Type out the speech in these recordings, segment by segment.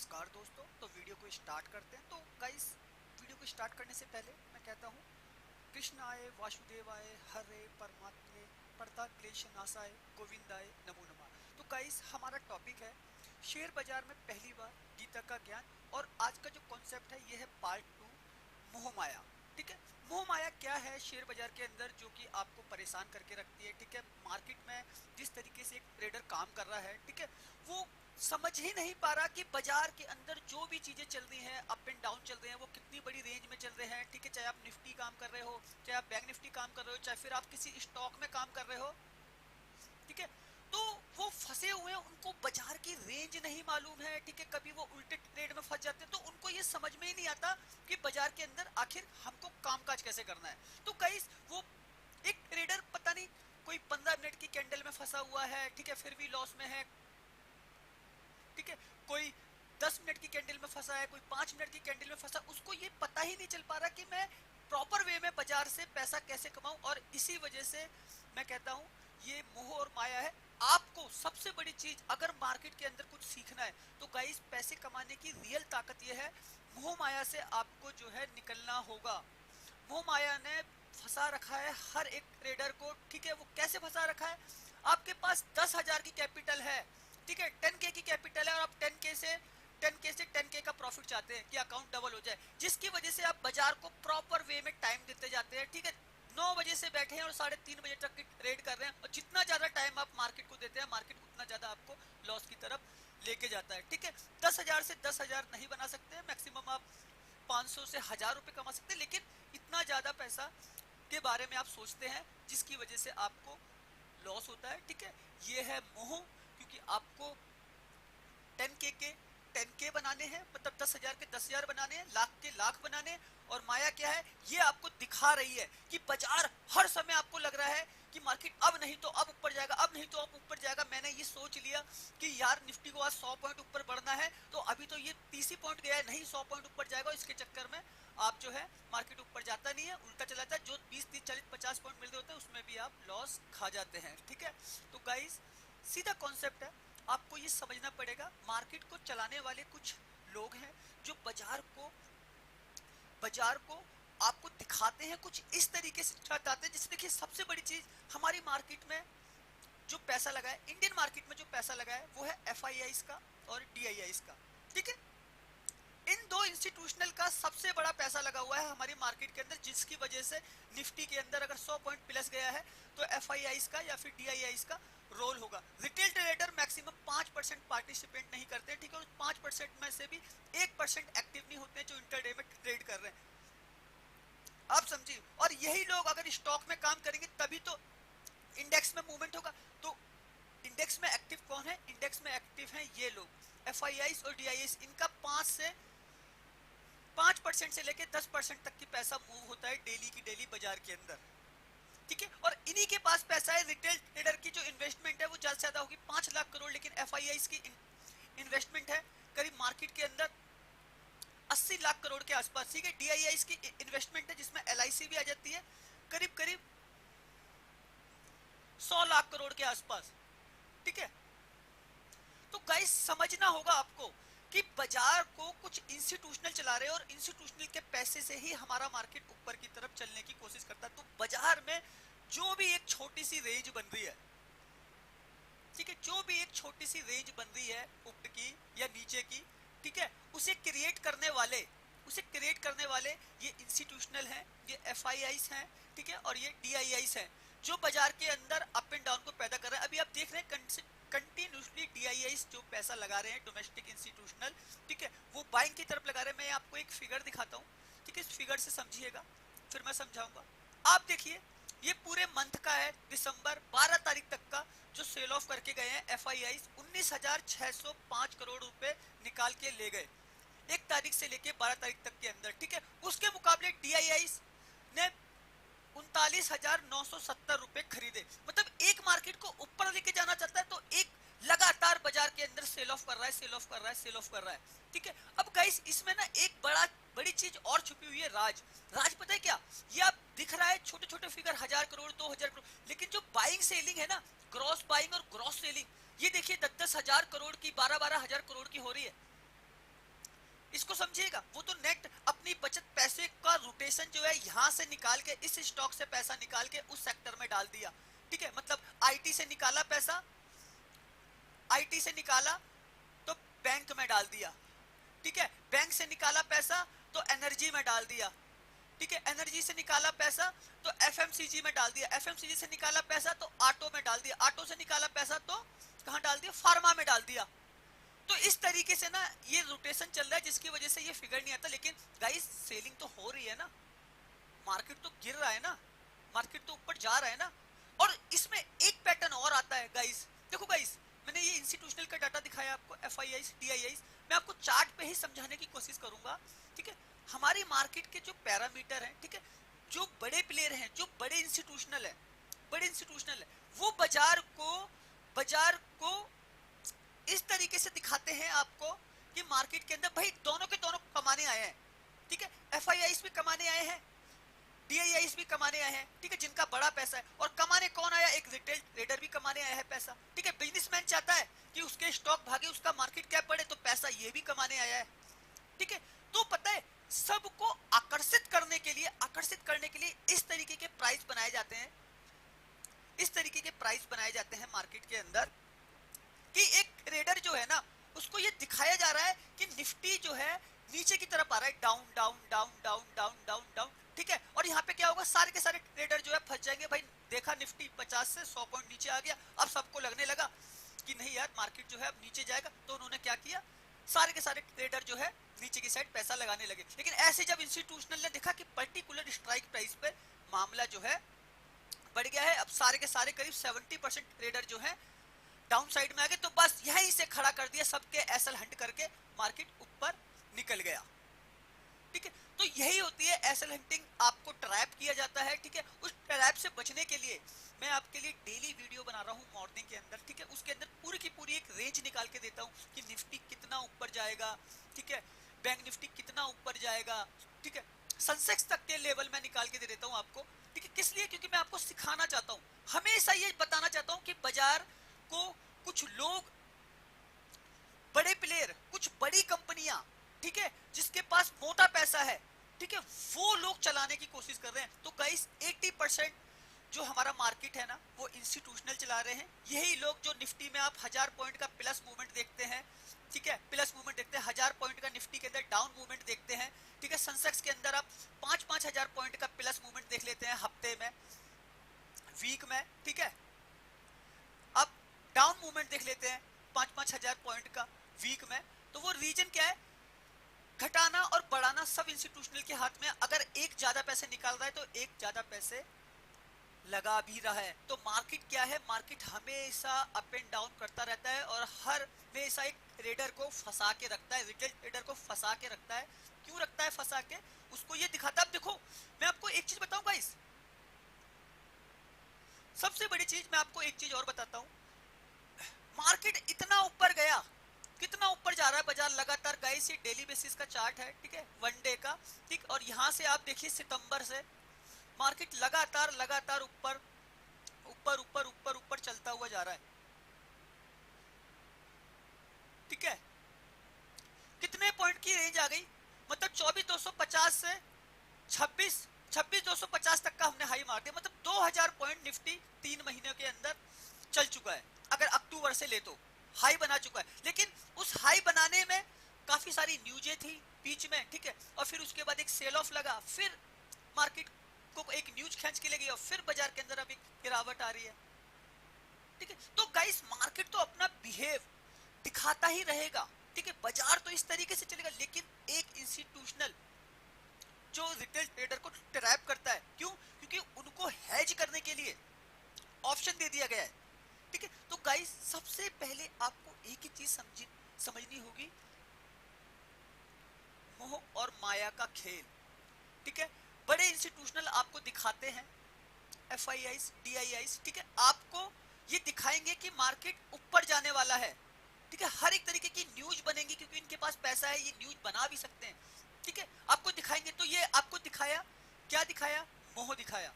नमस्कार दोस्तों। तो वीडियो को स्टार्ट करते हैं। तो गाइस, वीडियो को स्टार्ट करने से पहले मैं कहता हूँ, कृष्ण आए वासुदेव आए हरे परमात्मे पड़ता क्लेश नाशाय गोविंदाय नमो नमः। तो गाइस, हमारा टॉपिक है शेयर बाजार में पहली बार गीता का ज्ञान। और आज का जो कॉन्सेप्ट है यह है पार्ट 2, मोह माया। ठीक है, मोह माया क्या है शेयर बाजार के अंदर जो कि आपको परेशान करके रखती है। ठीक है, मार्केट में जिस तरीके से एक ट्रेडर काम कर रहा है, ठीक है, वो समझ ही नहीं पा रहा कि बाजार के अंदर जो भी चीजें चल रही हैं, अप एंड डाउन चल रहे हैं, वो कितनी बड़ी रेंज में चल रहे हैं। ठीक है, चाहे आप निफ्टी काम कर रहे हो, चाहे आप बैंक निफ्टी काम कर रहे हो, चाहे फिर आप किसी स्टॉक में काम कर रहे हो। ठीक है, तो वो फंसे हुए हैं, उनको बाजार की रेंज नहीं मालूम है। ठीक है, कभी वो उल्टे ट्रेड में फंस जाते हैं, तो उनको ये समझ में ही नहीं आता कि बाजार के अंदर आखिर हमको कामकाज कैसे करना है। तो कई वो एक ट्रेडर पता नहीं कोई 15 मिनट की कैंडल में फंसा हुआ है, ठीक है, फिर भी लॉस में है। ठीक है, कोई 10 मिनट की कैंडल में फंसा है, कोई 5 मिनट की कैंडल में फंसा, उसको ये पता ही नहीं चल पा रहा कि मैं प्रॉपर वे में बाजार से पैसा कैसे कमाऊं। और इसी वजह से मैं कहता हूं ये मोह और माया है। आपको सबसे बड़ी चीज अगर मार्केट के अंदर कुछ सीखना है तो गाइस, पैसे कमाने की रियल ताकत यह है, मोह माया से आपको जो है निकलना होगा। मोह माया ने फंसा रखा है हर एक ट्रेडर को। ठीक है, वो कैसे फंसा रखा है, आपके पास 10,000 की कैपिटल है, ठीक है, 10K की कैपिटल है, और आप 10K से 10K का प्रॉफिट चाहते हैं कि अकाउंट डबल हो जाए, जिसकी वजह से आप बाजार को प्रॉपर वे में टाइम देते जाते हैं। ठीक है, 9 बजे से बैठे हैं और 3:30 बजे तक की ट्रेड कर रहे हैं, और जितना ज्यादा टाइम आप मार्केट को देते हैं, मार्केट उतना ज्यादा आपको लॉस की तरफ लेके जाता है। ठीक है, 10,000 से 10,000 नहीं बना सकते, मैक्सिमम आप 500 से 1,000 रुपए कमा सकते हैं, लेकिन इतना ज्यादा पैसा के बारे में आप सोचते हैं जिसकी वजह से आपको लॉस होता है। ठीक है, ये है मोह, क्योंकि आपको 10K के 10K बनाने हैं, मतलब 10,000 के 10,000 बनाने हैं, लाख के लाख बनाने हैं। और माया क्या है, ये आपको दिखा रही है कि बाजार हर समय आपको लग रहा है कि मार्केट अब नहीं तो अब ऊपर जाएगा, अब नहीं तो अब ऊपर जाएगा। मैंने ये सोच लिया कि यार निफ्टी को आज 100 पॉइंट ऊपर बढ़ना है, तो अभी तो ये 30 पॉइंट गया है, नहीं 100 पॉइंट ऊपर जाएगा। इसके चक्कर में आप जो है मार्केट ऊपर जाता नहीं है, उल्टा चला जाता है। जो 20 30 40 50 पॉइंट मिल रहे होते हैं उसमें भी आप लॉस खा जाते हैं। ठीक है, तो गाइस, सीधा कॉन्सेप्ट है, आपको ये समझना पड़ेगा। मार्केट को चलाने वाले कुछ लोग हैं जो बाजार को आपको दिखाते हैं कुछ इस तरीके से दिखाते हैं। जैसे देखिए, सबसे बड़ी चीज हमारी मार्केट में जो पैसा लगा है, इंडियन मार्केट में जो पैसा लगा है, वो है FIIs का और DIIs का। ठीक है, इन दो इंस्टीट्यूशनल का सबसे बड़ा पैसा लगा हुआ है हमारी मार्केट के अंदर, जिसकी वजह से निफ्टी के अंदर अगर 100 पॉइंट प्लस गया है तो FIIs का या फिर DIIs का रोल होगा। रिटेल ट्रेडर मैक्सिमम 5% पार्टिसिपेट नहीं करते। ठीक है, और 5% में से भी 1% एक्टिव नहीं होते जो इंटरडे में ट्रेड कर रहे हैं, आप समझिए। और यही लोग अगर स्टॉक में काम करेंगे तभी तो इंडेक्स में मूवमेंट होगा। तो इंडेक्स में एक्टिव कौन है, इंडेक्स में एक्टिव है ये लोग FIIs और DIIs। इनका 5% से लेके 10% तक की पैसा मूव होता है डेली की डेली बाजार के अंदर। ठीक है, और इन्हीं के पास पैसा है। रिटेल ट्रेडर की जो इन्वेस्टमेंट है वो ज्यादा से ज्यादा होगी 5 लाख करोड़, लेकिन FIIs की इन्वेस्टमेंट है करीब मार्केट के अंदर 80 लाख करोड़ के आसपास। ठीक है, DIIs की इन्वेस्टमेंट है जिसमें LIC भी आ जाती है, करीब करीब 100 लाख करोड़ के आसपास। ठीक है, तो गाइस, समझना होगा आपको कि बाजार को कुछ इंस्टीट्यूशनल चला रहे हैं, और इंस्टीट्यूशनल के पैसे से ही हमारा मार्केट ऊपर की तरफ चलने की कोशिश करता है। तो बाजार में जो भी एक छोटी सी रेंज बन रही है, ठीक है, जो भी एक छोटी सी रेंज बन रही है ऊपर की या नीचे की, ठीक है, उसे क्रिएट करने वाले ये इंस्टीट्यूशनल हैं, ये FIIs हैं, ठीक है, और ये DIIs हैं, जो बाजार के अंदर अप एंड डाउन को पैदा कर रहे हैं। अभी आप देख रहे हैं कंटिन्यूसली DIIs जो पैसा लगा रहे हैं डोमेस्टिक इंस्टीट्यूशनल, ठीक है, वो बाइंग की तरफ लगा रहे हैं। मैं आपको एक फिगर दिखाता हूँ, ठीक है, इस फिगर से समझिएगा, फिर मैं समझाऊंगा। आप देखिए, ये पूरे मंथ का है, दिसंबर 12 तारीख तक का जो सेल ऑफ करके गए हैं FIIs, 19,605 करोड़ रुपए निकाल के ले गए 1 तारीख से लेके 12 तारीख तक के अंदर। ठीक है, उसके मुकाबले DIIs ने 39,970 रुपए खरीदे। मतलब एक मार्केट को ऊपर लेके जाना चाहता है तो एक लगातार बाजार के अंदर सेल ऑफ कर रहा है, सेल ऑफ कर रहा है, सेल ऑफ कर रहा है। ठीक है, अब गाइस, इसमें ना एक बड़ी चीज और छुपी हुई है, राज पता है क्या, ये आप दिख रहा है छोटे छोटे फिगर, 1,000 करोड़ 2,000 करोड़, लेकिन जो बाइंग सेलिंग है ना, ग्रॉस बाइंग और ग्रॉस सेलिंग, ये देखिए 10,000 करोड़ की, 12,000 करोड़ की हो रही है। इसको समझिएगा। वो तो नेट अपनी बचत पैसे का रोटेशन जो है यहाँ से निकाल के, इस स्टॉक से पैसा निकाल के उस सेक्टर में डाल दिया, ठीक है। मतलब आईटी से निकाला पैसा, आईटी से निकाला तो बैंक में डाल दिया, ठीक है। बैंक से निकाला पैसा तो एनर्जी में डाल दिया, ठीक है। एनर्जी से निकाला पैसा तो एफएमसीजी में डाल दिया, एफएमसीजी से निकाला पैसा तो ऑटो में डाल दिया, ऑटो से निकाला पैसा तो कहां डाल दिया, फार्मा में डाल दिया। तो इस तरीके से ना ये रोटेशन चल रहा है, जिसकी वजह से ये फिगर नहीं आता। लेकिन गाइस सेलिंग तो हो रही है ना, मार्केट तो गिर रहा है ना, मार्केट तो ऊपर जा रहा है ना। और इसमें एक पैटर्न और आता है गाइस, देखो गाइस, मैंने ये इंस्टीट्यूशनल का डाटा दिखाया आपको, एफआईआईस डीआईआईस, मैं आपको चार्ट पे ही समझाने की कोशिश करूंगा, ठीक है। हमारी मार्केट के जो पैरामीटर हैं, ठीक है, जो बड़े प्लेयर हैं, जो बड़े इंस्टीट्यूशनल है, बड़े इंस्टीट्यूशनल है, वो बाजार को इस तरीके से दिखाते हैं आपको कि मार्केट के अंदर भाई दोनों के दोनों कमाने आए हैं, ठीक है। एफआईआईस भी कमाने आए हैं, डीआईआईस भी कमाने आए हैं, ठीक है, जिनका बड़ा पैसा है। और कमाने कौन आया, एक रिटेल ट्रेडर भी कमाने आया है पैसा, ठीक है। बिजनेसमैन चाहता है कि उसके स्टॉक भागे, उसका मार्केट कैप बढ़े, तो पैसा ये भी कमाने आया है, ठीक है। तो पता है सबको आकर्षित करने के लिए इस तरीके के प्राइस बनाए जाते हैं, इस तरीके के प्राइस बनाए जाते हैं मार्केट के अंदर, कि एक ट्रेडर जो है ना, उसको ये दिखाया जा रहा है कि निफ्टी जो है नीचे की तरफ आ रहा है, down down down down down down down, ठीक है। और यहाँ पे क्या होगा, सारे के सारे ट्रेडर जो है फंस जाएंगे। भाई देखा निफ्टी 50 से 100 पॉइंट नीचे आ गया, अब सबको लगने लगा कि नहीं यार मार्केट जो है अब नीचे जाएगा, तो उन्होंने क्या किया, सारे के सारे ट्रेडर जो है नीचे की साइड पैसा लगाने लगे। लेकिन ऐसे जब इंस्टीट्यूशनल ने देखा कि पर्टिकुलर स्ट्राइक प्राइस पे मामला जो है बढ़ गया है, अब सारे के सारे करीब 70% ट्रेडर जो है डाउन साइड में आ गए, तो बस यहीं से खड़ा कर दिया, सबके एसएल हंट करके मार्केट ऊपर निकल गया, ठीक है। तो यही होती है एसएल हंटिंग, आपको ट्रैप किया जाता है, ठीक है। उस ट्रैप से बचने के लिए मैं आपके लिए डेली वीडियो बना रहा हूँ मॉर्निंग के अंदर, ठीक है। उसके अंदर पूरी की पूरी एक रेंज निकाल के देता हूँ कि निफ्टी कितना ऊपर जाएगा, ठीक है, बैंक निफ्टी कितना ऊपर जाएगा, ठीक है, सेंसेक्स तक के लेवल में निकाल के दे देता हूँ आपको, ठीक है। किस लिए, क्योंकि मैं आपको सिखाना चाहता हूँ, हमेशा ये बताना चाहता हूँ कि बाजार को कुछ लोग, बड़े प्लेयर, कुछ बड़ी कंपनियां, ठीक है, जिसके पास मोटा पैसा है, ठीक है, वो लोग चलाने की कोशिश कर रहे हैं। तो गाइस 80% जो हमारा मार्केट है ना, वो इंस्टीट्यूशनल चला रहे हैं। यही लोग जो निफ्टी में आप 1000 पॉइंट का प्लस मूवमेंट देखते हैं, ठीक है, प्लस मूवमेंट देखते हैं, 1000 पॉइंट का निफ्टी के अंदर डाउन मूवमेंट देखते हैं, ठीक है। सेंसेक्स के अंदर आप 5-5 हजार पॉइंट का प्लस मूवमेंट देख लेते हैं हफ्ते में, वीक में, ठीक है। अब डाउन मूवमेंट देख लेते हैं 5-5 हजार पॉइंट का वीक में। तो वो रीजन क्या है, घटाना और बढ़ाना सब इंस्टीट्यूशनल के हाथ में। अगर एक ज्यादा पैसे निकाल रहा है तो एक ज्यादा पैसे लगा भी रहा है। तो मार्केट क्या है, मार्केट हमेशा अप एंड डाउन करता रहता है और हर हमेशा एक ट्रेडर को फंसा के रखता है, रिटेल ट्रेडर को फंसा के रखता है। क्यों रखता है फंसा के, उसको ये दिखाता है। अब देखो मैं आपको एक चीज बताऊं गाइस, सबसे बड़ी चीज मैं आपको एक चीज और बताता हूं, मार्केट इतना ऊपर गया, कितना ऊपर जा रहा है बाजार लगातार गाइस, ये डेली बेसिस का चार्ट है, ठीक है, वन डे का, ठीक। और यहां से आप देखिए सितंबर से मार्केट लगातार लगातार ऊपर ऊपर ऊपर ऊपर ऊपर चलता हुआ जा रहा है, ठीक है। कितने पॉइंट की रेंज आ गई, मतलब 24,250 से 26,250 तक का हमने हाई मार दिया। मतलब 2000 पॉइंट निफ्टी 3 महीने के अंदर चल चुका है, अगर अक्टूबर से ले तो हाई बना चुका है। लेकिन उस हाई बनाने में काफी सारी न्यूजें थी बीच में, ठीक है, और फिर उसके बाद एक सेल ऑफ लगा, फिर मार्केट को एक न्यूज खींच के ले गई और फिर बाजार के अंदर अब एक गिरावट आ रही है, ठीक है। तो गाइस मार्केट तो अपना बिहेव दिखाता ही रहेगा, ठीक है, बाजार तो इस तरीके से चलेगा। लेकिन एक इंस्टीट्यूशनल जो रिटेल ट्रेडर को ट्रैप करता है, क्यों, क्योंकि उनको हेज करने के लिए ऑप्शन दे दिया गया है, ठीक है। तो गाइस सबसे पहले आपको एक ही चीज समझनी होगी, मोह और माया का खेल, ठीक है। बड़े इंस्टीट्यूशनल आपको दिखाते हैं, एफआईआईस डीआईआईस, ठीक है, आपको ये दिखाएंगे कि मार्केट ऊपर जाने वाला है, ठीक है। हर एक तरीके की न्यूज बनेगी क्योंकि इनके पास पैसा है, ये न्यूज बना भी सकते हैं, ठीक है, आपको दिखाएंगे। तो ये आपको दिखाया, क्या दिखाया, मोह दिखाया,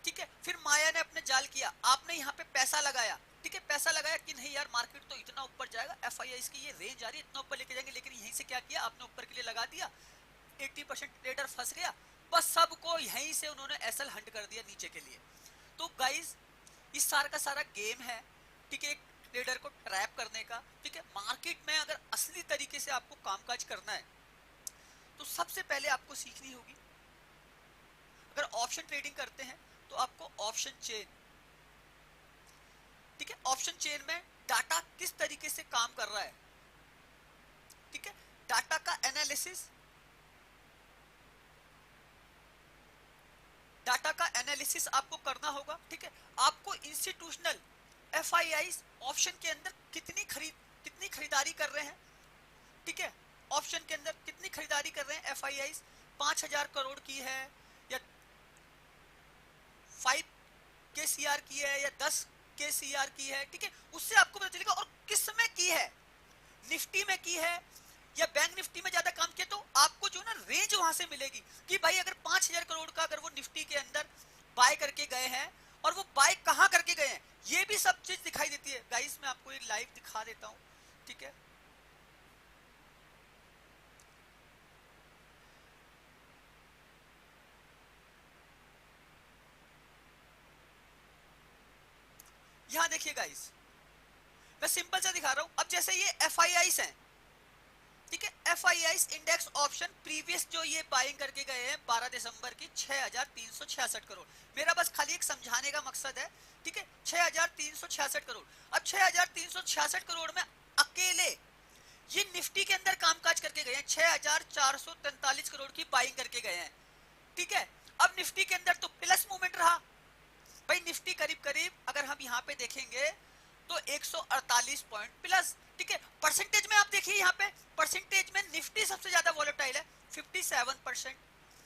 ठीक है। फिर माया ने अपने जाल किया, आपने यहाँ पे पैसा लगाया, ठीक है, पैसा लगाया कि नहीं यार मार्केट तो इतना ऊपर जाएगा, FIIs की ये रेंज आ रही है, इतना ऊपर लेके जाएंगे, लेकिन यहीं से क्या किया आपने, ऊपर के लिए लगा दिया, 80% ट्रेडर फंस गया, बस सबको यहीं से उन्होंने एसएल हंट कर दिया नीचे के लिए। तो गाइज इस सारा का सारा गेम है, ठीक है, एक ट्रेडर को ट्रैप करने का, ठीक है। मार्केट में अगर असली तरीके से आपको कामकाज करना है तो सबसे पहले आपको सीखनी होगी, अगर ऑप्शन ट्रेडिंग करते हैं तो आपको ऑप्शन चेन, ठीक है, ऑप्शन चेन में डाटा किस तरीके से काम कर रहा है, ठीक है, डाटा का एनालिसिस, डाटा का एनालिसिस आपको करना होगा, ठीक है। आपको इंस्टीट्यूशनल FIIs ऑप्शन के अंदर कितनी खरीदारी कर रहे हैं, ठीक है, ऑप्शन के अंदर कितनी खरीदारी कर रहे हैं FIIs, 5,000 करोड़ की है या 5 के CR की है या 10 के CR की है, ठीक है, उससे आपको पता चलेगा। और किस समय की है, निफ्टी में की है या बैंक निफ्टी में ज्यादा काम किया, तो आपको जो ना रेंज वहां से मिलेगी कि भाई अगर 5,000 करोड़ का अगर वो निफ्टी के अंदर बाय करके गए हैं और वो बाय कहां करके गए हैं, ये भी सब चीज दिखाई देती है। गाइस मैं आपको एक लाइव दिखा देता हूं, ठीक है, यहां देखिए गाइस, मैं सिंपल सा दिखा रहा हूं। अब जैसे ये FIIs हैं, ठीक है, FIIs इंडेक्स ऑप्शन प्रीवियस जो ये बाइंग करके गए हैं 12 दिसंबर की 6,366 करोड़, मेरा बस खाली एक समझाने का मकसद है, ठीक है, 6,366 करोड़। अब 6,366 करोड़ में अकेले ये निफ्टी के अंदर कामकाज करके गए हैं, 6,443 करोड़ की बाइंग करके गए हैं, ठीक है। अब निफ्टी के अंदर तो प्लस मूवमेंट रहा भाई, निफ्टी करीब करीब अगर हम यहाँ पे देखेंगे तो 148 पॉइंट प्लस, ठीक है। परसेंटेज में आप देखिए, यहाँ पे परसेंटेज में निफ्टी सबसे ज्यादा वॉलेटाइल है 57%,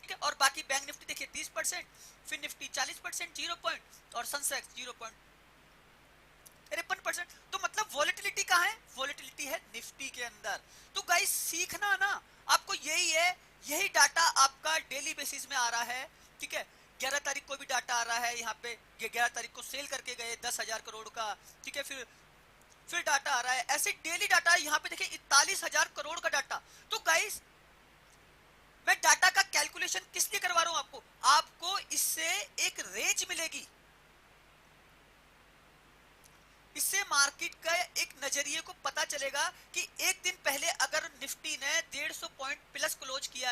ठीक है, और बाकी बैंक निफ्टी देखिए 30%, फिर निफ्टी 40%, 0 पॉइंट, और सेंसेक्स 0.53%। तो मतलब वॉलेटिलिटी कहाँ है, वॉलेटिलिटी है निफ्टी के अंदर। तो गाइस सीखना ना आपको यही है, यही डाटा आपका डेली बेसिस में आ रहा है, ठीक है। 11 तारीख को भी डाटा आ रहा है यहाँ पे, 11 तारीख को सेल करके गए 10,000 करोड़ का, ठीक है, फिर डाटा आ रहा है, ऐसे डेली डाटा है। यहाँ पे देखिए 41,000 करोड़ का डाटा। तो गाइस मैं डाटा का कैलकुलेशन किस लिए करवा रहा हूं आपको, आपको इससे एक रेंज मिलेगी, इससे मार्केट का एक नजरिए को पता चलेगा कि एक दिन पहले अगर निफ्टी ने 150 पॉइंट प्लस क्लोज किया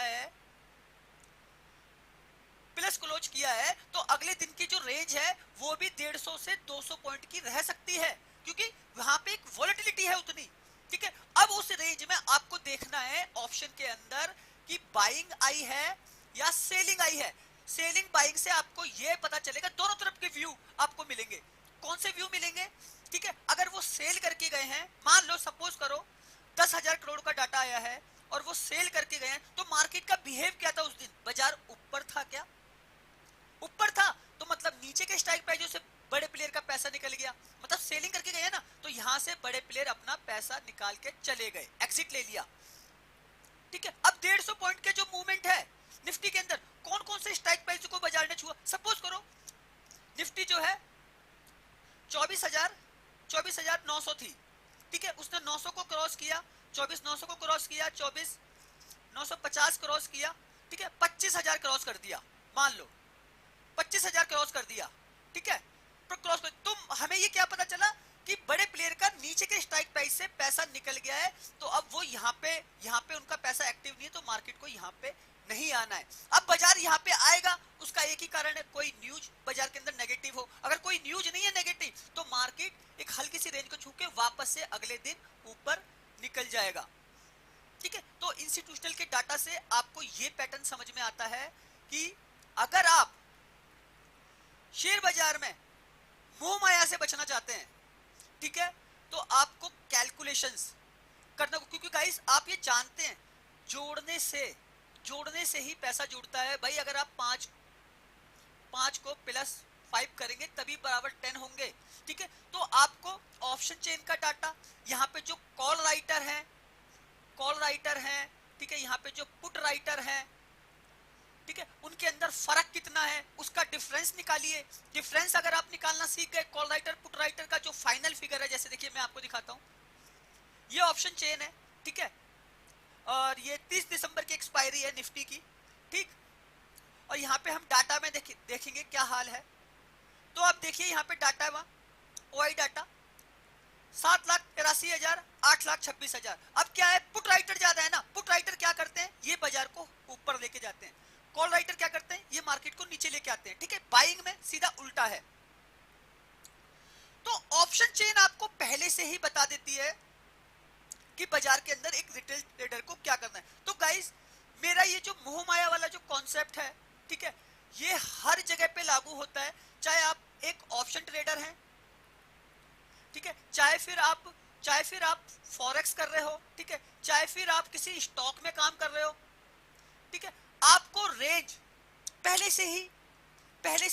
है तो अगले दिन की जो रेंज है वो भी 150 से 200 पॉइंट की रह सकती है, क्योंकि वहां पे एक वॉलेटिलिटी है उतनी, ठीक है। अब उस रेंज में आपको देखना है ऑप्शन के अंदर कि बाइंग आई है या सेलिंग आई है। सेलिंग बाइंग से आपको यह पता चलेगा, दोनों तरफ के व्यू आपको मिलेंगे। कौन से व्यू मिलेंगे, ठीक है, अगर वो सेल करके गए हैं, मान लो सपोज करो 10,000 करोड़ का डाटा आया है और वो सेल करके गए हैं, तो मार्केट का बिहेव क्या था उस दिन, बाजार ऊपर था क्या, ऊपर था, तो मतलब नीचे के स्ट्राइक प्राइसों से बड़े प्लेयर का पैसा निकल गया, मतलब सेलिंग करके गए ना, तो यहां से बड़े प्लेयर अपना पैसा निकाल के चले गए, एग्जिट ले लिया, ठीक है। अब 150 पॉइंट के जो मूवमेंट है निफ्टी के अंदर, कौन कौन से स्ट्राइक प्राइस को बाजार ने छुआ, सपोज करो निफ्टी जो है 24,900 थी, ठीक है, उसने 900 को क्रॉस किया, 24,900 को क्रॉस किया, 24,950 क्रॉस किया, ठीक है, 25,000 क्रॉस कर दिया, मान लो 25,000 क्रॉस कर दिया, ठीक है, क्रॉस कर, तो हमें ये क्या पता चला कि बड़े प्लेयर का नीचे के स्ट्राइक प्राइस से पैसा निकल गया है, तो अब वो यहाँ पे उनका पैसा एक्टिव नहीं है, तो मार्केट को यहाँ पे नहीं आना है। अब बाजार यहाँ पे आएगा, उसका एक ही कारण है, कोई न्यूज बाजार के अंदर नेगेटिव हो, अगर कोई न्यूज नहीं है नेगेटिव तो मार्केट एक हल्की सी रेंज को छू के वापस से अगले दिन ऊपर निकल जाएगा, ठीक है। तो इंस्टीट्यूशनल के डाटा से आपको ये पैटर्न समझ में आता है कि अगर आप शेयर बाजार में मोह माया से बचना चाहते हैं, ठीक है, तो आपको कैलकुलेशंस करना, क्योंकि गाइस आप ये जानते हैं जोड़ने से ही पैसा जुड़ता है भाई। अगर आप पांच को +5 करेंगे तभी बराबर 10 होंगे, ठीक है। तो आपको ऑप्शन चेन का डाटा, यहाँ पे जो कॉल राइटर है, ठीक है, यहाँ पे जो पुट राइटर है, ठीक है, उनके अंदर फर्क कितना है उसका डिफरेंस निकालिए। डिफरेंस अगर आप निकालना सीख गए कॉल राइटर पुट राइटर का, जो फाइनल फिगर है, जैसे देखिए मैं आपको दिखाता हूं, ये ऑप्शन चेन है, ठीक है, और ये 30 दिसंबर की एक्सपायरी है निफ्टी की, ठीक। और यहाँ पे हम डाटा में देखेंगे क्या हाल है। तो आप देखिए यहाँ पे डाटा है, वहाँ ओआई डाटा 7,83,000, 8,26,000। अब क्या है, पुट राइटर ज्यादा है ना, पुट राइटर क्या करते हैं, ये बाजार को ऊपर लेके जाते हैं, कॉल राइटर क्या करते हैं, ये मार्केट को नीचे लेके आते हैं, ठीक है। बाइंग में सीधा उल्टा है। तो ऑप्शन चेन आपको पहले से ही बता देती है कि बाजार के अंदर एक रिटेल ट्रेडर को क्या करना है। तो गाइस, मेरा ये जो मोह माया वाला जो कॉन्सेप्ट है, ठीक है, ये हर जगह पे लागू होता है, चाहे आप एक ऑप्शन ट्रेडर हैं, ठीक है, चाहे फिर आप फॉरेक्स कर रहे हो, ठीक है, चाहे फिर आप किसी स्टॉक में काम कर रहे हो, ठीक है। आपको रेंज पहले से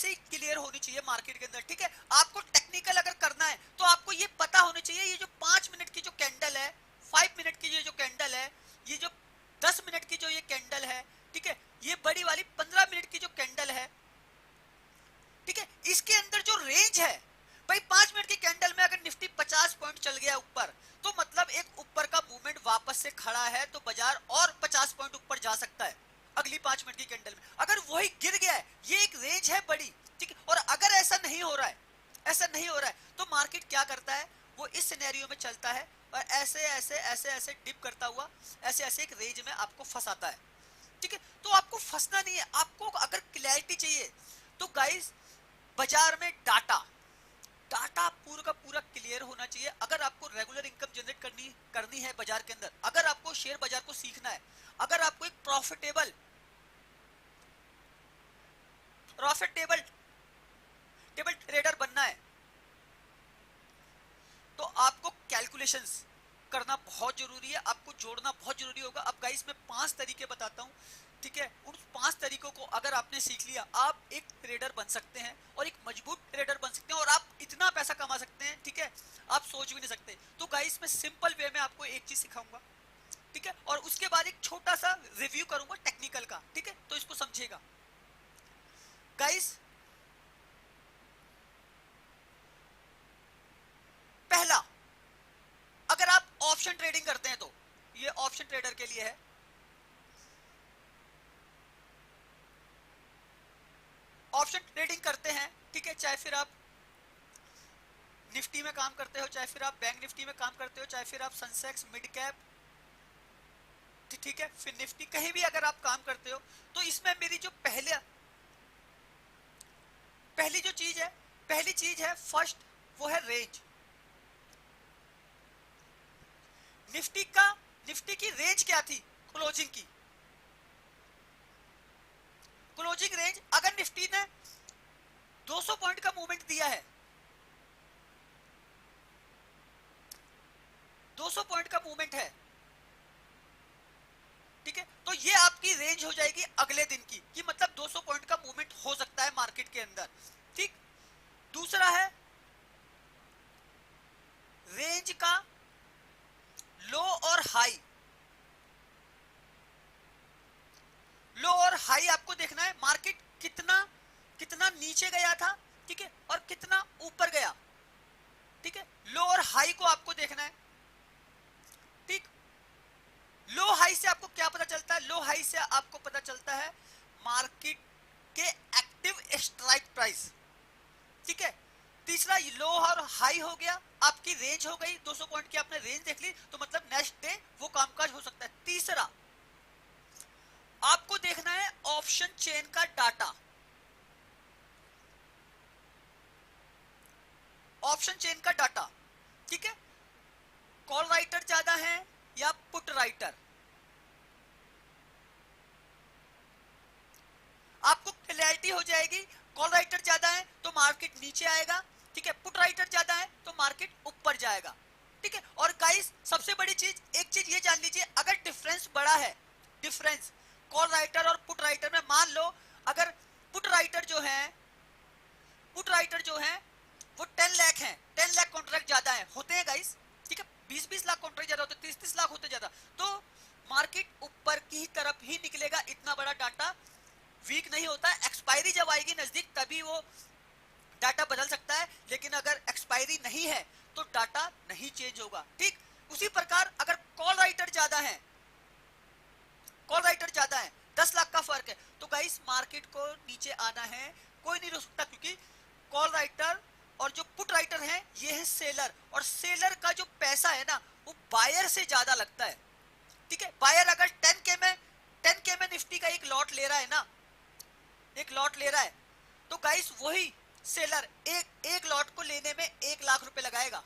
ही क्लियर होनी चाहिए मार्केट के अंदर, ठीक है। आपको टेक्निकल अगर करना है तो आपको ये पता होना चाहिए, ये जो 5 मिनट की जो कैंडल है, 5 मिनट की ये जो कैंडल है, ये जो 10 मिनट की जो ये कैंडल है, ठीक है, ये बड़ी वाली 15 मिनट की जो कैंडल है, ठीक है, इसके अंदर जो रेंज है भाई, 5 मिनट की कैंडल में अगर निफ्टी 50 पॉइंट चल गया ऊपर, तो मतलब एक ऊपर का मूवमेंट वापस से खड़ा है, तो बाजार और 50 पॉइंट ऊपर जा सकता है अगली 5 मिनट की कैंडल में। अगर वही गिर गया है, ये एक रेंज है बड़ी, ठीक है। और अगर ऐसा नहीं हो रहा है, तो मार्केट क्या करता है, वो इस सिनेरियो में चलता है और ऐसे डिप करता हुआ ऐसे एक रेंज में आपको फंसाता है, ठीक है। तो आपको फंसना नहीं है, आपको अगर क्लैरिटी चाहिए तो गाइस, बाजार में डाटा पूरा का पूरा क्लियर होना चाहिए। अगर आपको रेगुलर इनकम जनरेट करनी है बाजार के अंदर, अगर आपको शेयर बाजार को सीखना है, अगर आपको एक प्रॉफिटेबल ट्रेडर बनना है, तो आपको कैलकुलेशंस करना बहुत जरूरी है, आपको जोड़ना बहुत जरूरी होगा। अब गाइस, मैं 5 तरीके बताता हूँ, ठीक है। उन 5 तरीकों को अगर आपने सीख लिया, आप एक ट्रेडर बन सकते हैं और एक मजबूत ट्रेडर बन सकते हैं, और आप इतना पैसा कमा सकते हैं, ठीक है, आप सोच भी नहीं सकते। तो गाइस, मैं सिंपल वे में आपको एक चीज सिखाऊंगा, ठीक है, और उसके बाद एक छोटा सा रिव्यू करूंगा टेक्निकल का, ठीक है, तो इसको समझिएगा गाइस। पहला, अगर आप ऑप्शन ट्रेडिंग करते हैं, तो ये ऑप्शन ट्रेडर के लिए है। ऑप्शन ट्रेडिंग करते हैं, ठीक है, चाहे फिर आप निफ्टी में काम करते हो, चाहे फिर आप बैंक निफ्टी में काम करते हो, चाहे फिर आप सेंसेक्स, मिड कैप, ठीक है, फिर निफ्टी, कहीं भी अगर आप काम करते हो, तो इसमें मेरी जो पहली चीज है फर्स्ट, वो है रेंज। निफ्टी की रेंज क्या थी, क्लोजिंग रेंज। अगर निफ्टी ने 200 पॉइंट का मूवमेंट दिया है, 200 पॉइंट का मूवमेंट है, ठीक है, तो ये आपकी रेंज हो जाएगी अगले दिन की, कि मतलब 200 पॉइंट का मूवमेंट हो सकता है मार्केट के अंदर, ठीक। दूसरा है रेंज का लो और हाई। लो और हाई आपको देखना है, मार्केट कितना नीचे गया था, ठीक है, और कितना ऊपर गया, ठीक है। लो और हाई को आपको देखना है, ठीक। लो हाई से आपको क्या पता चलता है, लो हाई से आपको पता चलता है मार्केट के एक्टिव स्ट्राइक प्राइस, ठीक है। तीसरा, लो और हाई हो गया, आपकी रेंज हो गई, 200 पॉइंट की आपने रेंज देख ली, तो मतलब नेक्स्ट डे वो कामकाज हो सकता है। तीसरा, आपको देखना है ऑप्शन चेन का डाटा, ऑप्शन चेन का डाटा, ठीक है। कॉल राइटर ज्यादा है या पुट राइटर, आपको क्लैरिटी हो जाएगी। कॉल राइटर ज्यादा है तो मार्केट नीचे आएगा, ठीक है, पुट राइटर ज्यादा है तो मार्केट ऊपर जाएगा, ठीक है। और गाइस, सबसे बड़ी चीज, एक चीज ये जान लीजिए, अगर डिफरेंस बड़ा है, डिफरेंस कॉल राइटर और पुट राइटर में, मान लो अगर पुट राइटर जो है वो 10 लाख है, 10 लाख कॉन्ट्रैक्ट ज्यादा है, होते हैं गाइस, ठीक है, 20-20 लाख कॉन्ट्रैक्ट ज्यादा होते, 30-30 लाख होते ज्यादा, तो मार्केट ऊपर की तरफ ही निकलेगा। इतना बड़ा डाटा वीक नहीं होता है, एक्सपायरी जब आएगी नजदीक तभी वो डाटा बदल सकता है, लेकिन अगर एक्सपायरी नहीं है तो डाटा नहीं चेंज होगा, ठीक। उसी प्रकार अगर कॉल राइटर ज्यादा है, कॉल राइटर ज्यादा है, 10 लाख का फर्क है, तो गाइस मार्केट को नीचे आना है, कोई नहीं रोक सकता, क्योंकि कॉल राइटर और जो पुट राइटर है ये है सेलर, और सेलर का जो पैसा है ना वो बायर से ज्यादा लगता है। ठीक है, बायर अगर 10K में निफ्टी का एक लॉट ले रहा है ना, एक लॉट ले रहा है, तो गाइस वही सेलर एक लॉट को लेने में 1 लाख रुपए लगाएगा।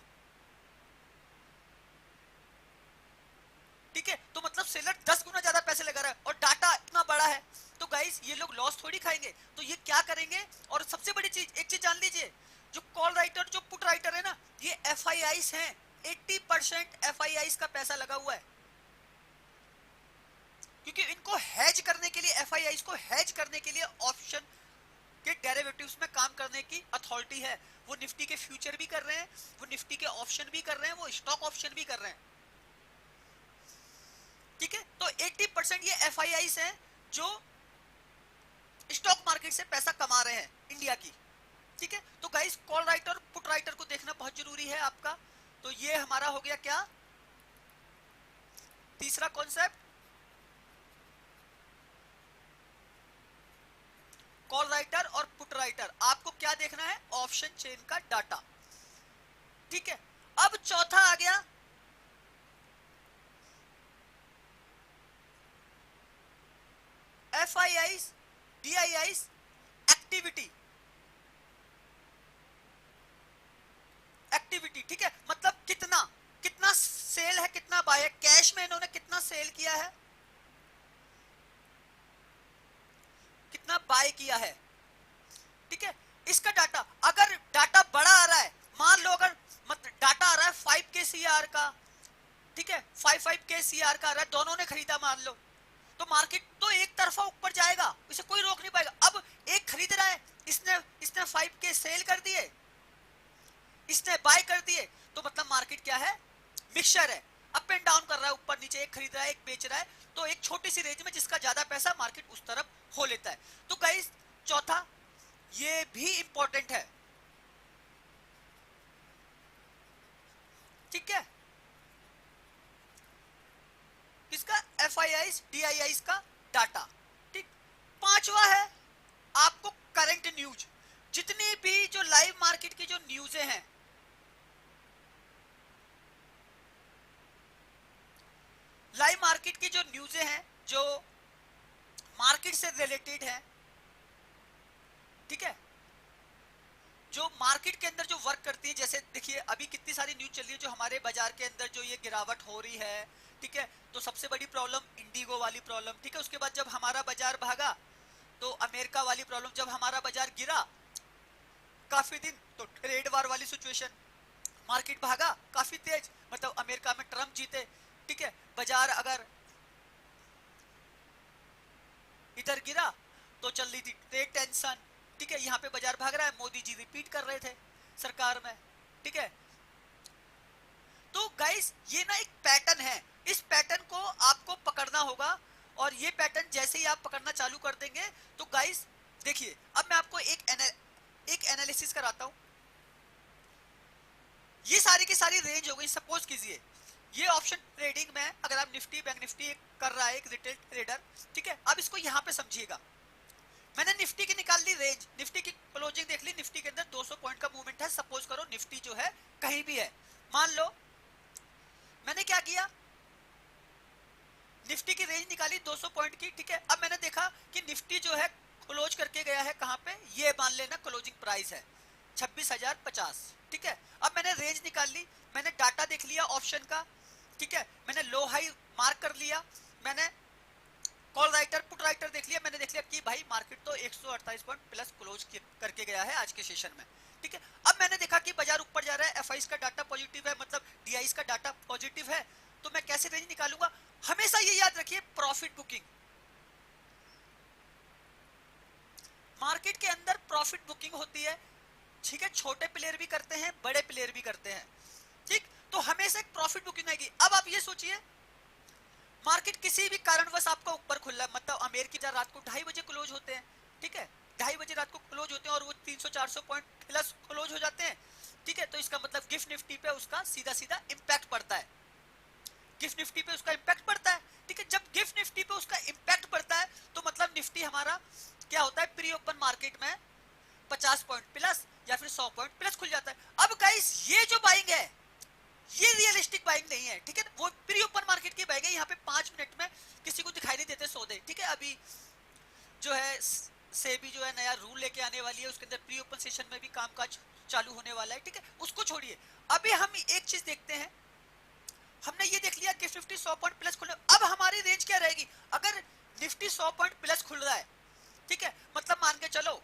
ठीक है, तो मतलब सेलर 10 गुना ज्यादा पैसे लगा रहा है और डाटा इतना बड़ा है, तो गाइस ये लोग लॉस थोड़ी खाएंगे, तो ये क्या करेंगे। और सबसे बड़ी चीज, एक चीज जान लीजिए, जो कॉल राइटर जो पुट राइटर है ना, ये FIIs हैं, 80% FIIs का पैसा लगा हुआ है, क्योंकि इनको हैज करने के लिए, FIIs को हैज करने के लिए ऑप्शन के डेरिवेटिव्स में काम करने की अथॉरिटी है। वो निफ्टी के फ्यूचर भी कर रहे हैं, वो निफ्टी के ऑप्शन भी कर रहे हैं, वो स्टॉक ऑप्शन भी कर रहे हैं। ठीक है, तो 80% ये FIIs हैं जो स्टॉक मार्केट से पैसा कमा रहे हैं इंडिया की। ठीक है, तो गाइस कॉल राइटर और पुट राइटर को देखना बहुत जरूरी है आपका। तो ये हमारा हो गया क्या, तीसरा कॉन्सेप्ट, कॉल राइटर और पुट राइटर। आपको क्या देखना है, ऑप्शन चेन का डाटा। ठीक है, अब चौथा आ गया FIIs DIIs एक्टिविटी। एक्टिविटी, ठीक है, मतलब कितना कितना सेल है, कितना बाय है, कैश में इन्होंने कितना सेल किया है, कितना बाय किया है। ठीक है, इसका डाटा, अगर डाटा बड़ा आ रहा है, मान लो अगर डाटा आ रहा है 5K CR का, ठीक है, 5K CR का आ रहा है, दोनों ने खरीदा मान लो, तो मार्केट तो एक तरफा ऊपर जाएगा, इसे कोई रोक नहीं पाएगा। अब एक खरीद रहा है, इसने 5K सेल कर दिए, इसने बाय कर दिए, तो मतलब मार्केट क्या है, मिक्सचर है, अप एंड डाउन कर रहा है, ऊपर नीचे, एक खरीद रहा है एक बेच रहा है, तो एक छोटी सी रेंज में जिसका ज्यादा पैसा मार्केट उस तरफ हो लेता है। तो गाइस चौथा ये भी इंपॉर्टेंट है। ठीक है, इसका FIIs DIIs का डाटा। ठीक, पांचवा है आपको करंट न्यूज, जितनी भी जो लाइव मार्केट की जो न्यूज़ें हैं, लाइव मार्केट की जो न्यूज़ें हैं जो मार्केट से रिलेटेड है, ठीक है, जो मार्केट के अंदर जो वर्क करती है, जैसे देखिए अभी कितनी सारी न्यूज चल रही है जो हमारे बाजार के अंदर जो ये गिरावट हो रही है। ठीक है, तो सबसे बड़ी प्रॉब्लम इंडिगो वाली प्रॉब्लम। ठीक है, उसके बाद जब हमारा बाजार भागा तो अमेरिका वाली प्रॉब्लम, जब हमारा बाजार गिरा काफी दिन तो ट्रेड वार वाली सिचुएशन, मार्केट भागा काफी तेज, मतलब अमेरिका में ट्रम्प जीते। ठीक है, बाजार अगर इधर गिरा तो चल रही थी ट्रेड टेंशन। ठीक है, यहाँ पे बाजार भाग रहा है, मोदी जी रिपीट कर रहे थे सरकार में। ठीक है, तो गाइस ये ना एक पैटर्न है, इस पैटर्न को आपको पकड़ना होगा, और ये पैटर्न जैसे ही आप पकड़ना चालू कर देंगे तो गाइस देखिए, अब मैं आपको एक एनालिसिस कराता हूं। ये सारी की सारी रेंज हो गई, सपोज कीजिए ये ऑप्शन ट्रेडिंग में अगर आप निफ्टी बैंक निफ्टी कर रहा है एक रिटेल ट्रेडर। ठीक है, अब इसको यहां पे समझिएगा, मैंने निफ्टी की निकाल ली रेंज, निफ्टी की क्लोजिंग देख ली, निफ्टी के अंदर 200 पॉइंट का मूवमेंट है, सपोज करो निफ्टी जो है कहीं भी है, मान लो मैंने क्या किया, निफ्टी की रेंज निकाली 200 पॉइंट की। ठीक है, अब मैंने देखा कि निफ्टी जो है क्लोज करके गया है कहां पे, ये मान लेना क्लोजिंग प्राइस है 26,050। ठीक है, अब मैंने रेंज निकाल ली, मैंने डाटा देख लिया ऑप्शन का। ठीक है, मैंने लो हाई मार्क कर लिया, मैंने कॉल राइटर पुट राइटर देख लिया, मैंने देख लिया कि भाई मार्केट तो 148 पॉइंट प्लस क्लोज करके गया है आज के सेशन में। ठीक है, अब मैंने देखा कि बाजार ऊपर जा रहा है, FIs का डाटा पॉजिटिव है, मतलब DIs का डाटा पॉजिटिव है, तो मैं कैसे रेंज निकालूंगा। हमेशा ये याद रखिए, प्रॉफिट बुकिंग, मार्केट के अंदर प्रॉफिट बुकिंग होती है। ठीक है, छोटे प्लेयर भी करते हैं, बड़े प्लेयर भी करते हैं। ठीक, तो हमेशा एक प्रॉफिट बुकिंग आएगी। अब आप ये सोचिए, मार्केट किसी भी कारणवश आपका ऊपर खुला है, मतलब अमेरिकी रात को 2:30 बजे क्लोज होते हैं। ठीक है, 2:30 बजे रात को क्लोज होते हैं और वो 300-400 पॉइंट प्लस क्लोज हो जाते हैं। ठीक है, तो इसका मतलब गिफ्ट निफ्टी पे उसका सीधा सीधा इंपैक्ट पड़ता है। गिफ्ट निफ्टी पे उसका इंपैक्ट पड़ता है। ठीक है, जब गिफ्ट निफ्टी पे उसका इंपैक्ट पड़ता है तो मतलब निफ्टी हमारा क्या होता है, प्री ओपन मार्केट में 50 पॉइंट प्लस या फिर 100 पॉइंट प्लस खुल जाता है। अब गाइस ये जो बाइंग है ये रियलिस्टिक बाइंग नहीं है। ठीक है, वो प्री ओपन मार्केट की बाइंग है। यहाँ पे 5 मिनट में किसी को दिखाई नहीं देते सौदे। ठीक है, अभी जो है सेबी जो है नया रूल लेके आने वाली है, उसके अंदर प्री ओपन सेशन में भी कामकाज चालू होने वाला है। ठीक है, उसको छोड़िए, अभी हम एक चीज देखते हैं। हमने ये देख लिया कि निफ्टी 100 पॉइंट प्लस खुल, अब हमारी रेंज क्या रहेगी अगर निफ्टी 100 पॉइंट प्लस खुल रहा है। ठीक है, मतलब मान के चलो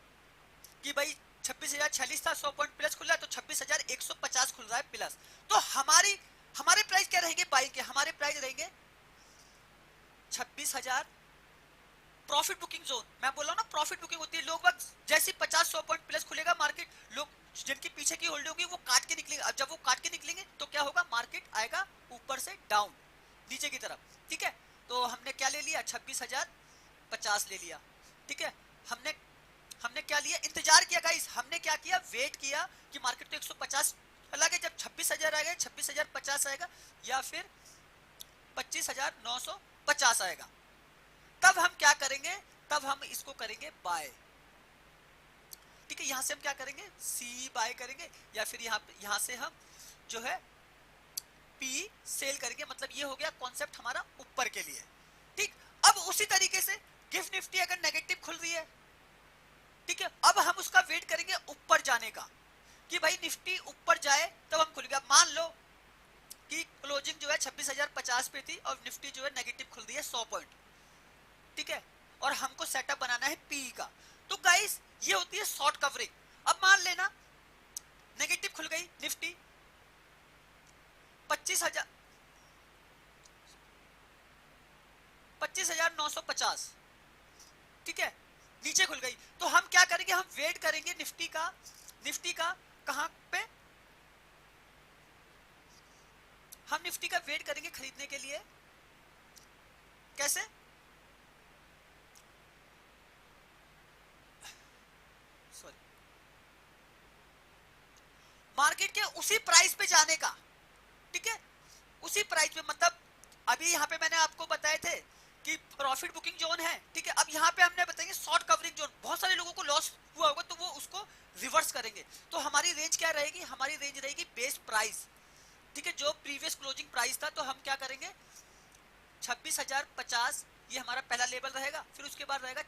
कि भाई 26,046 था, 100 पॉइंट प्लस खुल रहा है तो 26,150 खुल रहा है प्लस। तो हमारे प्राइस क्या रहेंगे बाई के, हमारे प्राइस रहेंगे 26,000 प्रॉफिट बुकिंग जोन। मैं बोल रहा हूँ ना, प्रॉफिट बुकिंग होती है, लोग बस जैसे 50-100 पॉइंट प्लस खुलेगा मार्केट, लोग जिनकी पीछे की होल्ड होगी वो काट के निकलेंगे। अब जब वो काट के निकलेंगे तो क्या होगा, मार्केट आएगा ऊपर से डाउन नीचे की तरफ। ठीक है, तो हमने क्या ले लिया, 26,050 ले लिया। ठीक है, हमने क्या लिया, इंतजार किया गाइस। हमने क्या किया, वेट किया कि मार्केट तो 150 लगे, जब 26,000 आएगा, 26,050 आएगा या फिर 25,950 आएगा, तब हम क्या करेंगे, तब हम इसको करेंगे बाय। ठीक है, यहां से हम क्या करेंगे, सी बाय करेंगे या फिर यहां से हम जो है पी सेल करेंगे। मतलब ये हो गया कॉन्सेप्ट हमारा ऊपर के लिए। ठीक, अब उसी तरीके से गिफ्ट निफ्टी अगर नेगेटिव खुल रही है, ठीक है, अब हम उसका वेट करेंगे ऊपर जाने का कि भाई निफ्टी ऊपर जाए तब हम खुलेगा। मान लो कि क्लोजिंग जो है 26,050 पे थी और निफ्टी जो है नेगेटिव खुल रही है 100 पॉइंट। ठीक है, और हमको सेटअप बनाना है पी का। तो गाइस ये होती है शॉर्ट कवरिंग। अब मान लेना नेगेटिव खुल गई निफ्टी 25,950, ठीक है, नीचे खुल गई, तो हम क्या करेंगे, हम वेट करेंगे निफ्टी का कहां पे, हम निफ्टी का वेट करेंगे खरीदने के लिए। कैसे, सॉरी, मार्केट के उसी प्राइस पे जाने का। ठीक है, उसी प्राइस पे, मतलब अभी यहाँ पे मैंने आपको बताए थे कि प्रॉफिट बुकिंग जोन है। ठीक है, अब यहाँ पे हमने बताएंगे शॉर्ट कवरिंग जोन। बहुत सारे लोगों को लॉस हुआ होगा तो वो उसको रिवर्स करेंगे। तो हमारी रेंज क्या रहेगी, हमारी रेंज रहेगी बेस प्राइस। ठीक है, जो प्रीवियस क्लोजिंग प्राइस था, तो हम क्या करेंगे 26,050 ये हमारा पहला लेवल रहेगा, फिर उसके बाद रहेगा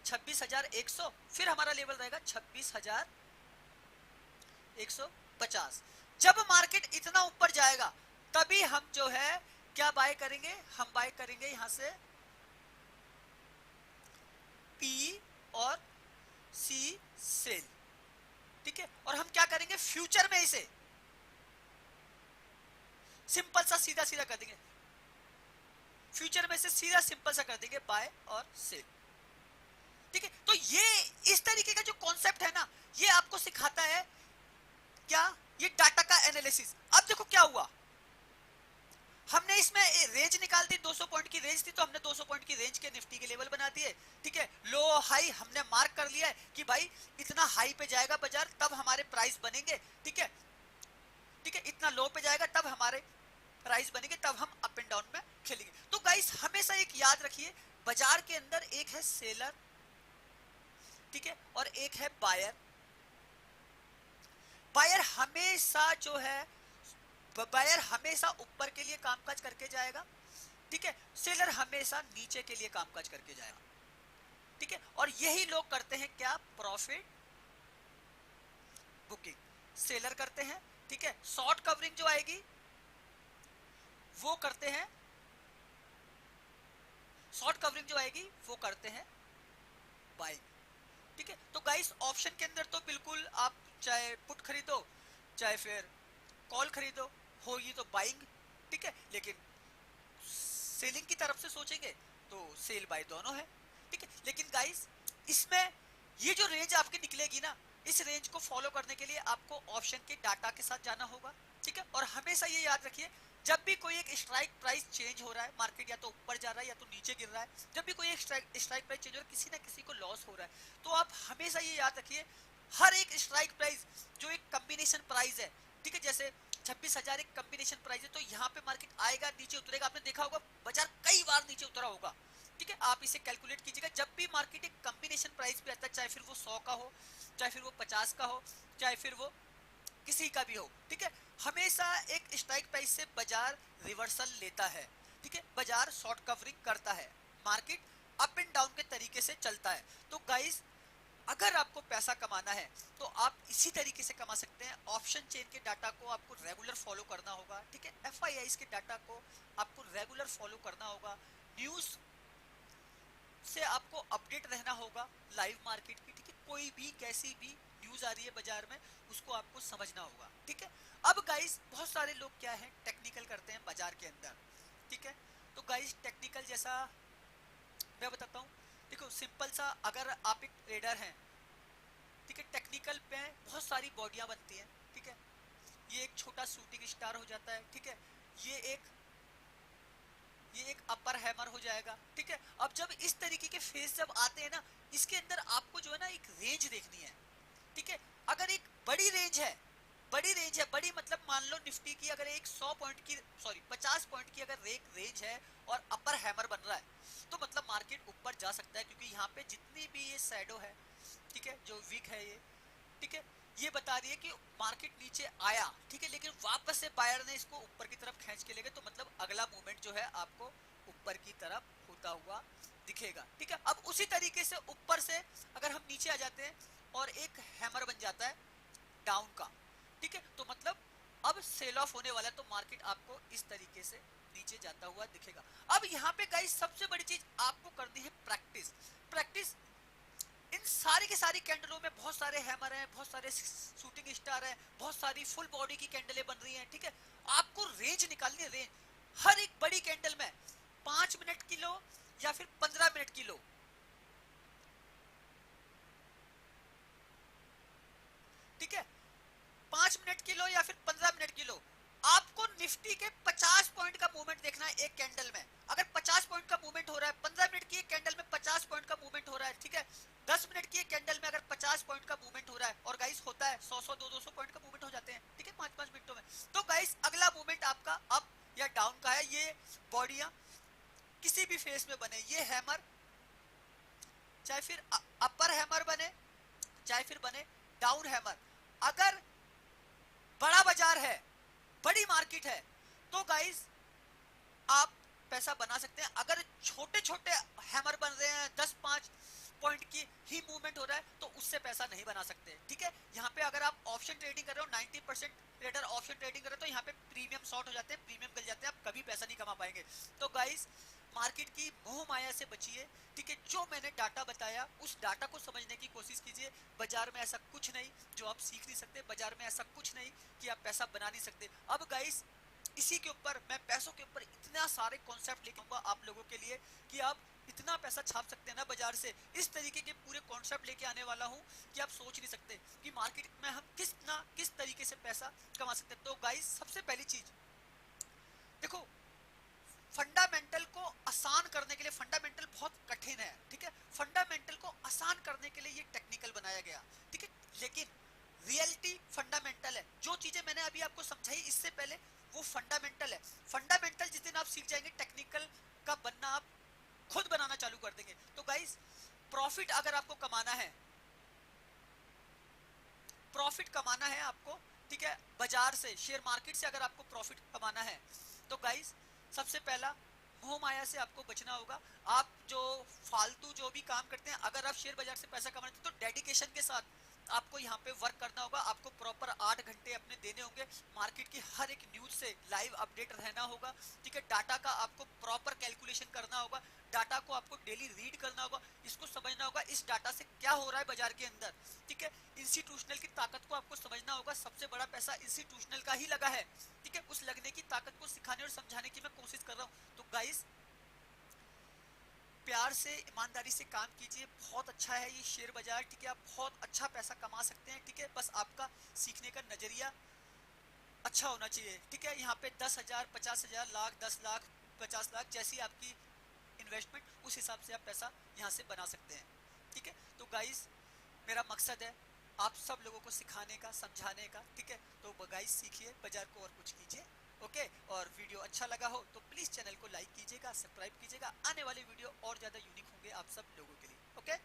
26,100, फिर हमारा लेवल रहेगा 26,150। जब मार्केट इतना ऊपर जाएगा तभी हम जो है क्या बाय करेंगे, हम बाय करेंगे यहां से पी और सी सेल। ठीक है, और हम क्या करेंगे फ्यूचर में इसे सिंपल सा सीधा सीधा कर देंगे, फ्यूचर में से सीधा सिंपल सा कर देंगे बाय और सेल। ठीक है, तो ये इस तरीके का जो कॉन्सेप्ट है ना, ये आपको सिखाता है क्या, ये डाटा का एनालिसिस। अब देखो क्या हुआ, हमने इसमें रेंज निकाल दी, 200 पॉइंट की रेंज थी तो हमने 200 पॉइंट की रेंज के निफ्टी के लेवल बना दिए। ठीक है, लो हाई हमने मार्क कर लिया है कि भाई इतना हाई पे जाएगा बाजार तब हमारे प्राइस बनेंगे। ठीक है, ठीक है, इतना लो पे जाएगा तब हमारे प्राइस बनेंगे, तब हम अप एंड डाउन में खेलेंगे। तो गाइस हमेशा एक याद रखिए, बाजार के अंदर एक है सेलर, ठीक है, और एक है बायर। बायर हमेशा जो है, बायर हमेशा ऊपर के लिए कामकाज करके जाएगा। ठीक है, सेलर हमेशा नीचे के लिए कामकाज करके जाएगा। ठीक है, और यही लोग करते हैं क्या, प्रॉफिट बुकिंग सेलर करते हैं। ठीक है, शॉर्ट कवरिंग जो आएगी वो करते हैं, शॉर्ट कवरिंग जो आएगी वो करते हैं बाइंग। ठीक है, तो गाइस ऑप्शन के अंदर तो बिल्कुल आप चाहे पुट खरीदो चाहे फिर कॉल खरीदो, होगी तो बाइंग। ठीक है, लेकिन सेलिंग की तरफ से सोचेंगे तो सेल बाय दोनों है। ठीक है, लेकिन गाइस इसमें ये जो रेंज आपकी निकलेगी ना, इस रेंज को फॉलो करने के लिए आपको ऑप्शन के डाटा के साथ जाना होगा। ठीक है, और हमेशा ये याद रखिए, जब भी कोई एक स्ट्राइक प्राइस चेंज हो रहा है, मार्केट या तो ऊपर जा रहा है या तो नीचे गिर रहा है, जब भी कोई एक स्ट्राइक प्राइस चेंज हो रहा है, किसी ना किसी को लॉस हो रहा है, तो आप हमेशा ये याद रखिए हर एक स्ट्राइक प्राइस जो एक कॉम्बिनेशन प्राइस है। ठीक है, जैसे 26,000 एक कॉम्बिनेशन प्राइस है, तो यहाँ पे मार्केट आएगा, नीचे उतरेगा। आपने देखा होगा बाजार कई बार नीचे उतरा होगा, ठीक है। आप इसे कैलकुलेट कीजिएगा, जब भी मार्केट एक कॉम्बिनेशन प्राइस पे आता है, चाहे फिर वो 100 का हो, चाहे फिर वो 50 का हो, चाहे फिर वो किसी का भी हो, ठीक है, हमेशा एक स्ट्राइक प्राइस से बाजार रिवर्सल लेता है, ठीक है। बाजार शॉर्ट कवरिंग करता है, मार्केट अप एंड डाउन के तरीके से चलता है। तो गाइस, अगर आपको पैसा कमाना है तो आप इसी तरीके से कमा सकते हैं। ऑप्शन चेन के डाटा को आपको रेगुलर फॉलो करना होगा, ठीक है। एफआईआईस के डाटा को आपको रेगुलर फॉलो करना होगा। न्यूज से आपको अपडेट रहना होगा लाइव मार्केट की, ठीक है। कोई भी कैसी भी न्यूज आ रही है बाजार में, उसको आपको समझना होगा, ठीक है। अब गाइस, बहुत सारे लोग क्या है, टेक्निकल करते हैं बाजार के अंदर, ठीक है। तो गाइस, टेक्निकल जैसा मैं बताता हूँ। देखो सिंपल सा, अगर आप एक ट्रेडर हैं, ठीक है, टेक्निकल पे बहुत सारी बॉडियां बनती हैं, ठीक है। ये एक छोटा शूटिंग स्टार हो जाता है, ठीक है। ये एक ये एक अपर हैमर हो जाएगा, ठीक है। अब जब इस तरीके के फेस जब आते हैं ना, इसके अंदर आपको जो है ना एक रेंज देखनी है, ठीक है। अगर एक बड़ी रेंज है, बड़ी मतलब मान लो निफ्टी की अगर एक 100 पॉइंट की, सॉरी 50 पॉइंट की अगर एक रेंज है और अपर हैमर बन रहा है, तो मतलब मार्केट ऊपर जा सकता है, क्योंकि यहाँ पे जितनी भी ये शैडो है, ठीक है, जो वीक है ये, ठीक है, ये बता रही है कि मार्केट नीचे आया, ठीक है, लेकिन वापस से बायर ने इसको ऊपर की तरफ खींच के ले गए, तो मतलब अगला मूवमेंट जो है आपको ऊपर की तरफ होता हुआ दिखेगा, ठीक है। अब उसी तरीके से ऊपर से अगर हम नीचे आ जाते हैं और एक हैमर बन जाता है डाउन का, ठीक है, तो मतलब अब सेल ऑफ होने वाला है, तो मार्केट आपको इस तरीके से नीचे जाता हुआ दिखेगा। अब यहाँ पे गाइस, सबसे बड़ी चीज आपको करनी है प्रैक्टिस। प्रैक्टिस इन सारी की सारी कैंडलों में बहुत सारे हैमर हैं, बहुत सारे शूटिंग स्टार हैं, बहुत सारी फुल बॉडी की कैंडलें बन रही हैं, ठीक है। आपको रेंज निकालनी है, रेंज हर एक बड़ी कैंडल में 5 मिनट की लो या फिर 15 मिनट की लो, ठीक है। 5 मिनट की लो या फिर 15 मिनट की लो। आपको निफ्टी के 50 पॉइंट का मूवमेंट देखना है एक कैंडल में। अगर 50 पॉइंट का मूवमेंट हो रहा है 15 मिनट की एक कैंडल में, 50 पॉइंट का मूवमेंट हो रहा है, ठीक है। 10 मिनट की एक कैंडल में अगर 50 पॉइंट का मूवमेंट हो रहा है, और गाइस होता है 100 200 पॉइंट का मूवमेंट हो जाते हैं, ठीक है, 5 मिनटों में। तो गाइस, अगला मूवमेंट आपका अप या डाउन का है। ये बॉडियां किसी भी फेस में बने, ये हैमर चाहे फिर अपर हैमर बने, चाहे फिर बने डाउन हैमर, अगर बड़ा बाजार है, बड़ी मार्केट है, तो गाइस आप पैसा बना सकते हैं। अगर छोटे छोटे हैमर बन रहे हैं, 10-5 पॉइंट की ही मूवमेंट हो रहा है, तो उससे पैसा नहीं बना सकते, ठीक है। यहाँ पे अगर आप ऑप्शन ट्रेडिंग कर रहे हो, 90% ट्रेडर ऑप्शन ट्रेडिंग कर रहे हो, तो यहाँ पे प्रीमियम शॉर्ट हो जाते हैं, प्रीमियम गल जाते हैं, आप कभी पैसा नहीं कमा पाएंगे। तो गाइस, मार्केट की मोह माया से बचिए, ठीक है। जो मैंने डाटा बताया, उस डाटा को समझने की कोशिश कीजिए। बाजार में ऐसा कुछ नहीं जो आप सीख नहीं सकते, बाजार में ऐसा कुछ नहीं कि आप पैसा बना नहीं सकते। अब गाइस, इसी के ऊपर मैं पैसों के ऊपर इतना सारे कॉन्सेप्ट लेके आऊंगा आप लोगों के लिए कि आप इतना पैसा छाप सकते हैं ना बाजार से। इस तरीके के पूरे कॉन्सेप्ट लेके आने वाला हूं कि आप सोच नहीं सकते कि मार्केट में हम किस तरीके से पैसा कमा सकते हैं। तो गाइस, सबसे पहली चीज देखो, फंडामेंटल को आसान करने के लिए, फंडामेंटल बहुत कठिन है, ठीक है। फंडामेंटल को आसान करने के लिए ये टेक्निकल बनाया गया, ठीक है, लेकिन रियलिटी फंडामेंटल है। जो चीजें मैंने अभी आपको समझाई इससे पहले, वो फंडामेंटल है। फंडामेंटल जिस दिन आप सीख जाएंगे, टेक्निकल का बनना आप खुद बनाना चालू कर देंगे। तो गाइस, प्रॉफिट अगर आपको कमाना है, प्रॉफिट कमाना है आपको, ठीक है, बाजार से, शेयर मार्केट से अगर आपको प्रॉफिट कमाना है, तो गाइस सबसे पहला, मोह माया से आपको बचना होगा। आप जो फालतू जो भी काम करते हैं, अगर आप शेयर बाजार से पैसा कमाते हैं, तो डेडिकेशन के साथ आपको यहाँ पे वर्क करना होगा। आपको प्रॉपर 8 घंटे अपने देने होंगे, मार्केट की हर एक न्यूज से लाइव अपडेट रहना होगा, ठीक है। डाटा का आपको प्रॉपर कैलकुलेशन करना होगा, डाटा को आपको डेली रीड करना होगा, इसको समझना होगा इस डाटा से क्या हो रहा है बाजार के अंदर, ठीक है। इंस्टीट्यूशनल की ताकत को आपको समझना होगा, सबसे बड़ा पैसा इंस्टीट्यूशनल का ही लगा है, ठीक है। उस लगने की ताकत को सिखाने और समझाने की मैं कोशिश कर रहा हूँ। तो गाइस, प्यार से, ईमानदारी से काम कीजिए, बहुत अच्छा है ये शेयर बाजार, ठीक है। आप बहुत अच्छा पैसा कमा सकते हैं, ठीक है। बस आपका सीखने का नजरिया अच्छा होना चाहिए, ठीक है। यहाँ पे 10,000, 50,000, लाख, 10 लाख, 50 लाख, जैसी आपकी इन्वेस्टमेंट, उस हिसाब से आप पैसा यहाँ से बना सकते हैं, ठीक है। तो गाइस, मेरा मकसद है आप सब लोगों को सिखाने का, समझाने का, ठीक है। तो गाइस सीखिए, बाजार को और कुछ कीजिए। ओके, और वीडियो अच्छा लगा हो तो प्लीज चैनल को लाइक कीजिएगा, सब्सक्राइब कीजिएगा। आने वाले वीडियो और ज्यादा यूनिक होंगे आप सब लोगों के लिए। ओके,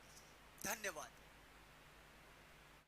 धन्यवाद।